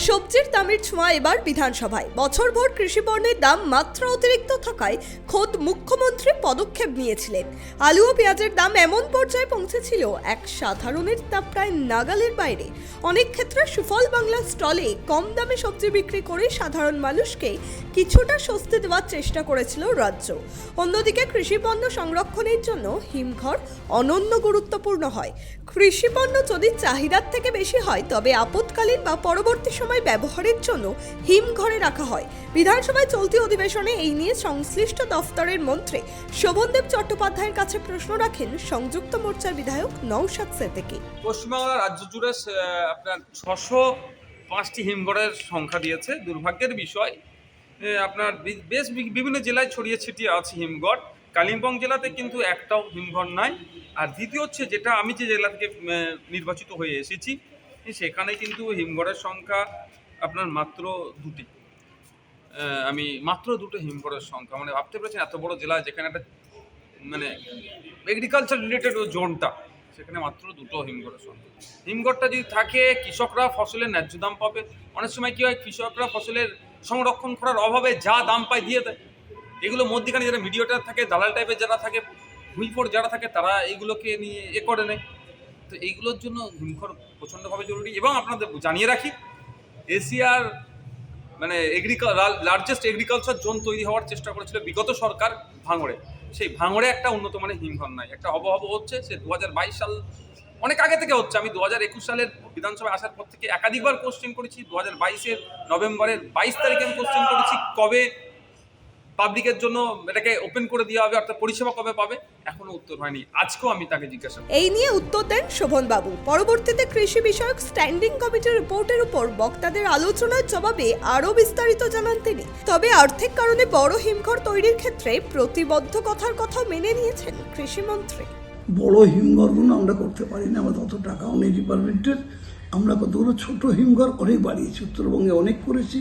সবজির দামের ছোঁয়া এবার বিধানসভায়। বছরভর কৃষি পণ্যের দাম মাত্রা অতিরিক্ত থাকায় খোদ মুখ্যমন্ত্রী পদক্ষেপ নিয়েছিলেন। আলু ও পেঁয়াজের দাম এমন পর্যায়ে পৌঁছেছিল এক সাধারণের তা প্রায় নাগালের বাইরে। অনেক ক্ষেত্রে সুফল বাংলা স্টলে কম দামে সবজি বিক্রি করে সাধারণ মানুষকে কিছুটা স্বস্তি দেওয়ার চেষ্টা করেছিল রাজ্য। অন্যদিকে কৃষি পণ্য সংরক্ষণের জন্য হিমঘর অনন্য গুরুত্বপূর্ণ হয়। কৃষি পণ্য যদি চাহিদার থেকে বেশি হয় তবে আপৎকালীন বা পরবর্তী সময় ব্যবহারের জন্য হিমঘরে রাখা হয়। বিধানসভায় চলতি অধিবেশনে এই নিয়ে সংশ্লিষ্ট দফতরের মন্ত্রী শোভনদেব চট্টোপাধ্যায়ের কাছে প্রশ্ন রাখেন সংযুক্ত মোর্চার বিধায়ক নওশাদ সিদ্দিকী। পশ্চিমবাংলা রাজ্য জুড়ে আপনার 605টি হিমঘরের সংখ্যা দিয়েছে। দুর্ভাগ্যের বিষয় আপনার বেশ বিভিন্ন জেলায় ছড়িয়ে ছিটিয়ে আছে হিমঘর। কালিম্পং জেলাতে কিন্তু একটাও হিমঘর নাই। আর দ্বিতীয় হচ্ছে যেটা আমি যে জেলা থেকে নির্বাচিত হয়ে এসেছি সেখানে কিন্তু হিমঘরের সংখ্যা আপনার মাত্র দুটি। আমি মাত্র দুটো হিমঘরের সংখ্যা, মানে ভাবতে পেরেছেন এত বড় জেলা যেখানে একটা মানে এগ্রিকালচার রিলেটেড জোনটা, সেখানে মাত্র দুটো হিমঘরের সংখ্যা। হিমঘরটা যদি থাকে কৃষকরা ফসলের ন্যায্য দাম পাবে। অনেক সময় কী হয়, কৃষকরা ফসলের সংরক্ষণ করার অভাবে যা দাম পায় দিয়ে দেয়। এগুলো মধ্যখানে যারা মিডিয়েটার থাকে, দালাল টাইপের যারা থাকে, ভুইফোর যারা থাকে, তারা এইগুলোকে নিয়ে করে নেয়। তো এইগুলোর জন্য হিমঘর প্রচণ্ডভাবে জরুরি। এবং আপনাদের জানিয়ে রাখি, এশিয়ার মানে লার্জেস্ট এগ্রিকালচার জোন তৈরি হওয়ার চেষ্টা করেছিল বিগত সরকার ভাঙড়ে। সেই ভাঙড়ে একটা উন্নত মানের হিমঘর নাই, একটা হব হচ্ছে। সে 2022 সাল অনেক আগে থেকে হচ্ছে। আমি 2021 সালের বিধানসভায় আসার পর থেকে একাধিকবার কোশ্চেন করেছি। 2022-এর নভেম্বরের 22 তারিখে আমি কোশ্চেন করেছি কবে পাবলিকের জন্য এটাকে ওপেন করে দেওয়া হবে, অর্থাৎ পরিষেবা কবে পাবে। এখনো উত্তর হয়নি। আজকেও আমি তাকে জিজ্ঞাসা করি। এই নিয়ে উত্তর দেন শোভনবাবু। পরবর্তীতে কৃষি বিষয়ক স্ট্যান্ডিং কমিটির রিপোর্টের উপর বক্তাদের আলোচনার জবাবে আরও বিস্তারিত জানান তিনি। তবে আর্থিক কারণে বড় হিমঘর তৈরির ক্ষেত্রে প্রতিবদ্ধকতার কথা মেনে নিয়েছেন কৃষিমন্ত্রী। বড় হিমঘরগুলো আমরা করতে পারি না, আমাদের অত টাকাও নেই ডিপার্টমেন্টের। আমরা কতগুলো ছোট হিমঘর অনেক বাড়িয়েছি, উত্তরবঙ্গে অনেক করেছি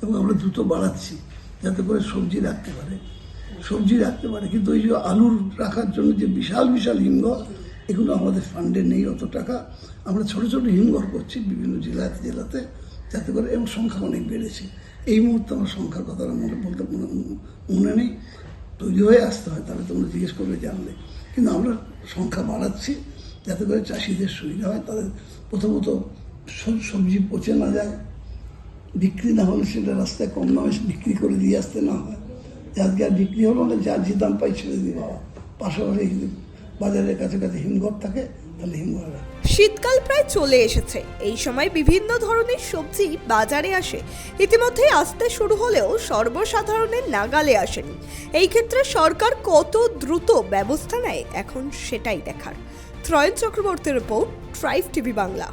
এবং আমরা দ্রুত বাড়াচ্ছি যাতে করে সবজি রাখতে পারে। কিন্তু ওই যে আলুর রাখার জন্য যে বিশাল বিশাল হিমঘর, এগুলো আমাদের ফান্ডে নেই অত টাকা। আমরা ছোট ছোট হিমঘর করছি বিভিন্ন জেলাতে যাতে করে, এবং সংখ্যা অনেক বেড়েছে। এই মুহূর্তে আমার সংখ্যার কথা বলতে মনে নেই, তৈরি হয়ে আসতে হয়, তাহলে তোমরা জিজ্ঞেস করবে জানলে। কিন্তু আমরা সংখ্যা বাড়াচ্ছি যাতে করে চাষিদের সুবিধা হয়। তাদের প্রথমত সবজি পচে না যায়, বিক্রি না হলে সেটা রাস্তায় কম দামে বিক্রি করে দিয়ে আসতে না হয়। আজকে আর বিক্রি হলো না, যার যে দাম পাই ছেড়ে দিয়ে বাবা। পাশাপাশি যদি বাজারের কাছাকাছি হিমঘর থাকে তাহলে হিমঘর। শীতকাল প্রায় চলে এসেছে। এই সময় বিভিন্ন ধরনের সবজি বাজারে আসে। ইতিমধ্যে আসতে শুরু হলেও সর্বসাধারণের নাগালে আসেনি। এই ক্ষেত্রে সরকার কত দ্রুত ব্যবস্থা নেয় এখন সেটাই দেখার। ত্রয়ন চক্রবর্তীর রিপোর্ট, ট্রাইব টিভি বাংলা।